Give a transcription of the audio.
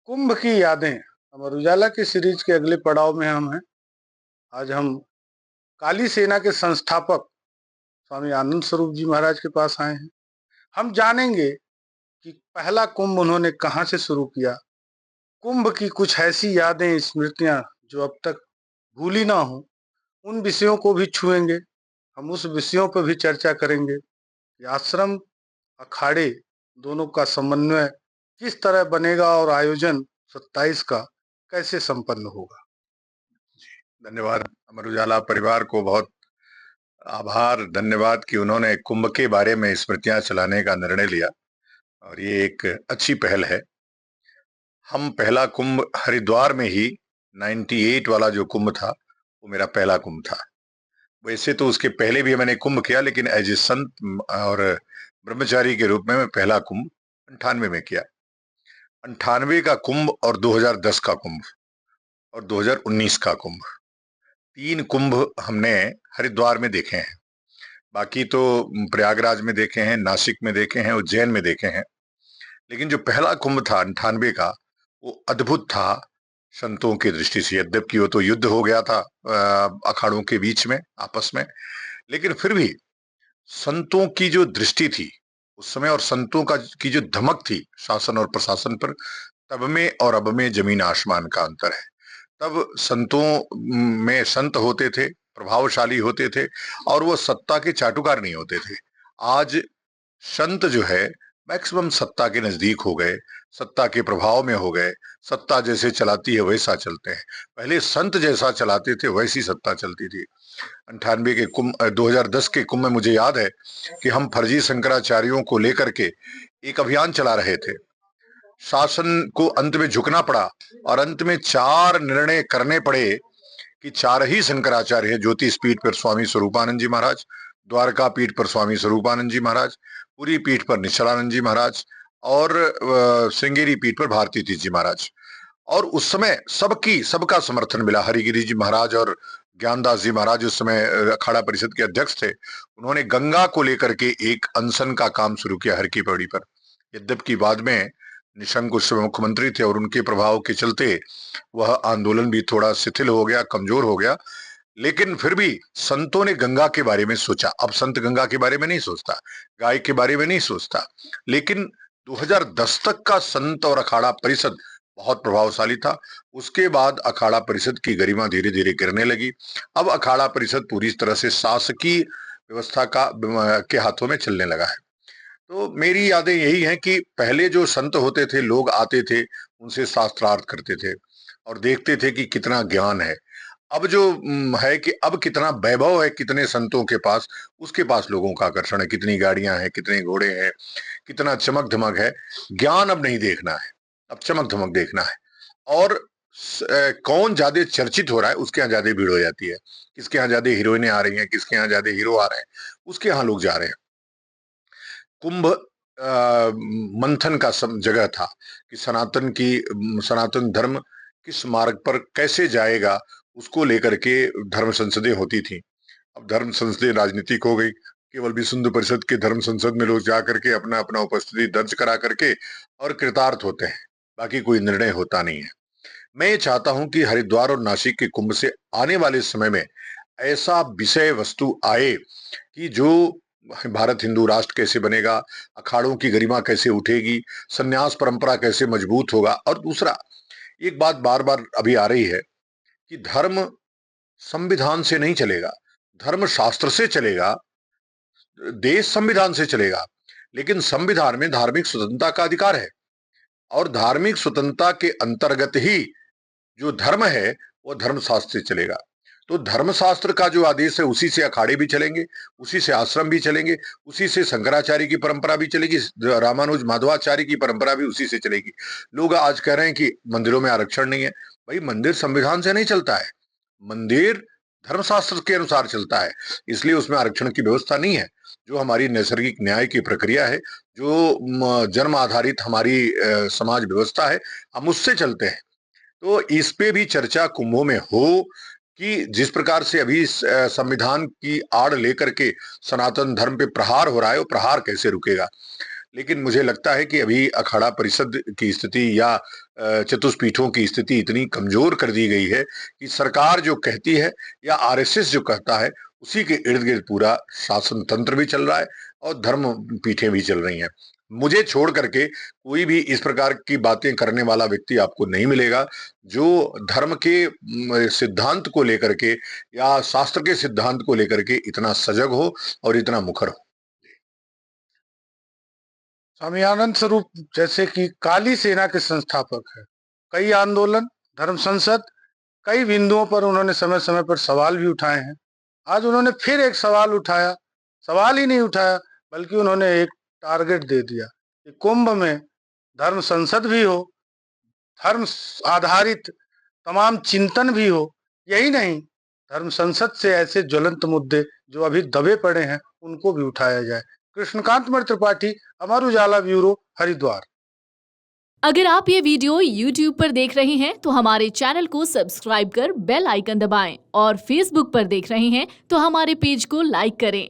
कुंभ की यादें अमर उजाला की सीरीज के अगले पड़ाव में हम हैं। आज हम काली सेना के संस्थापक स्वामी आनंद स्वरूप जी महाराज के पास आए हैं। हम जानेंगे कि पहला कुंभ उन्होंने कहाँ से शुरू किया। कुंभ की कुछ ऐसी यादें स्मृतियां जो अब तक भूली ना हो, उन विषयों को भी छुएंगे। हम उस विषयों पर भी चर्चा करेंगे कि आश्रम अखाड़े दोनों का समन्वय किस तरह बनेगा और आयोजन 27 का कैसे संपन्न होगा। धन्यवाद। अमर उजाला परिवार को बहुत आभार, धन्यवाद कि उन्होंने कुंभ के बारे में स्मृतियां चलाने का निर्णय लिया और ये एक अच्छी पहल है। हम पहला कुंभ हरिद्वार में ही 98 वाला जो कुंभ था वो मेरा पहला कुंभ था। वैसे तो उसके पहले भी मैंने कुंभ किया, लेकिन एज ए संत और ब्रह्मचारी के रूप में मैं पहला कुंभ 98 में किया। 98 का कुंभ और 2010 का कुंभ और 2019 का कुंभ, 3 कुंभ हमने हरिद्वार में देखे हैं। बाकी तो प्रयागराज में देखे हैं, नासिक में देखे हैं, उज्जैन में देखे हैं। लेकिन जो पहला कुंभ था 98 का, वो अद्भुत था संतों की दृष्टि से। यद्यपि वो तो युद्ध हो गया था अखाड़ों के बीच में आपस में, लेकिन फिर भी संतों की जो दृष्टि थी उस समय और संतों का की जो धमक थी शासन और प्रशासन पर, तब में और अब में जमीन आसमान का अंतर है। तब संतों में संत होते थे, प्रभावशाली होते थे और वो सत्ता के चाटुकार नहीं होते थे। आज संत जो है मैक्सिमम सत्ता के नजदीक हो गए, सत्ता के प्रभाव में हो गए। सत्ता जैसे चलाती है वैसा चलते हैं। पहले संत जैसा चलाते थे वैसी सत्ता चलती थी। 98 के कुंभ 2010 के कुंभ में मुझे याद है कि हम फर्जी शंकराचार्यों को लेकर के एक अभियान चला रहे थे। शासन को अंत में झुकना पड़ा और अंत में 4 निर्णय करने पड़े कि 4 ही शंकराचार्य है। ज्योतिष पीठ पर स्वामी स्वरूपानंद जी महाराज, द्वारका पीठ पर स्वामी स्वरूपानंद जी महाराज, पुरी पीठ पर निश्चलानंद जी महाराज और श्रृंगेरी पीठ पर भारती तीर्थ जी महाराज। और उस समय सबका समर्थन मिला। हरिगिरी जी महाराज और ज्ञानदास जी महाराज उस समय अखाड़ा परिषद के अध्यक्ष थे। उन्होंने गंगा को लेकर के एक अनशन का काम शुरू किया हर की पौड़ी पर। यद्यपि बाद में निशंक उस समय मुख्यमंत्री थे और उनके प्रभाव के चलते वह आंदोलन भी थोड़ा शिथिल हो गया, कमजोर हो गया। लेकिन फिर भी संतों ने गंगा के बारे में सोचा। अब संत गंगा के बारे में नहीं सोचता, गाय के बारे में नहीं सोचता, लेकिन 2010 तक का संत और अखाड़ा परिषद बहुत प्रभावशाली था। उसके बाद अखाड़ा परिषद की गरिमा धीरे धीरे गिरने लगी। अब अखाड़ा परिषद पूरी तरह से शासकीय व्यवस्था के हाथों में चलने लगा है। तो मेरी यादें यही हैं कि पहले जो संत होते थे, लोग आते थे, उनसे शास्त्रार्थ करते थे और देखते थे कि कितना ज्ञान है। अब जो है कि अब कितना वैभव है कितने संतों के पास, उसके पास लोगों का आकर्षण है। कितनी गाड़ियां हैं, कितने घोड़े हैं, कितना चमक धमक है। ज्ञान अब नहीं देखना है, अब चमक धमक देखना है। और कौन ज्यादा चर्चित हो रहा है उसके यहाँ ज्यादा भीड़ हो जाती है। किसके यहाँ ज्यादा हीरोइनें आ रही हैं, किसके यहाँ ज्यादा हीरो आ रहे हैं, उसके यहाँ लोग जा रहे हैं। कुंभ मंथन का जगह था कि सनातन धर्म किस मार्ग पर कैसे जाएगा, उसको लेकर के धर्म संसदें होती थी। अब धर्म संसदें राजनीतिक हो गई। केवल विश्व हिंदू परिषद के धर्म संसद में लोग जा करके अपना अपना उपस्थिति दर्ज करा करके और कृतार्थ होते हैं, बाकी कोई निर्णय होता नहीं है। मैं ये चाहता हूं कि हरिद्वार और नासिक के कुंभ से आने वाले समय में ऐसा विषय वस्तु आए कि जो भारत हिंदू राष्ट्र कैसे बनेगा, अखाड़ों की गरिमा कैसे उठेगी, संन्यास परंपरा कैसे मजबूत होगा। और दूसरा, एक बात बार बार अभी आ रही है कि धर्म संविधान से नहीं चलेगा, धर्म शास्त्र से चलेगा, देश संविधान से चलेगा। लेकिन संविधान में धार्मिक स्वतंत्रता का अधिकार है और धार्मिक स्वतंत्रता के अंतर्गत ही जो धर्म है वो धर्मशास्त्र से चलेगा। तो धर्मशास्त्र का जो आदेश है उसी से अखाड़े भी चलेंगे, उसी से आश्रम भी चलेंगे, उसी से शंकराचार्य की परंपरा भी चलेगी, रामानुज माधवाचार्य की परंपरा भी उसी से चलेगी। लोग आज कह रहे हैं कि मंदिरों में आरक्षण नहीं है। भाई, मंदिर संविधान से नहीं चलता है, मंदिर धर्मशास्त्र के अनुसार चलता है, इसलिए उसमें आरक्षण की व्यवस्था नहीं है। जो हमारी नैसर्गिक न्याय की प्रक्रिया है, जो जन्म आधारित हमारी समाज व्यवस्था है, हम उससे चलते हैं। तो इस पे भी चर्चा कुंभों में हो कि जिस प्रकार से अभी संविधान की आड़ लेकर के सनातन धर्म पे प्रहार हो रहा है, वो प्रहार कैसे रुकेगा। लेकिन मुझे लगता है कि अभी अखाड़ा परिषद की स्थिति या चतुष्पीठों की स्थिति इतनी कमजोर कर दी गई है कि सरकार जो कहती है या आरएसएस जो कहता है उसी के इर्द गिर्द पूरा शासन तंत्र भी चल रहा है और धर्म पीठें भी चल रही हैं। मुझे छोड़ करके कोई भी इस प्रकार की बातें करने वाला व्यक्ति आपको नहीं मिलेगा जो धर्म के सिद्धांत को लेकर के या शास्त्र के सिद्धांत को लेकर के इतना सजग हो और इतना मुखर हो। स्वामी आनंद स्वरूप जैसे कि काली सेना के संस्थापक है, कई आंदोलन, धर्म संसद, कई बिंदुओं पर उन्होंने समय समय पर सवाल भी उठाए हैं। आज उन्होंने फिर एक सवाल उठाया, सवाल ही नहीं उठाया बल्कि उन्होंने एक टारगेट दे दिया कि कुंभ में धर्म संसद भी हो, धर्म आधारित तमाम चिंतन भी हो। यही नहीं, धर्म संसद से ऐसे ज्वलंत मुद्दे जो अभी दबे पड़े हैं उनको भी उठाया जाए। कृष्णकांत मणि त्रिपाठी, अमर उजाला ब्यूरो, हरिद्वार। अगर आप ये वीडियो YouTube पर देख रहे हैं तो हमारे चैनल को सब्सक्राइब कर बेल आइकन दबाएं और Facebook पर देख रहे हैं तो हमारे पेज को लाइक करें।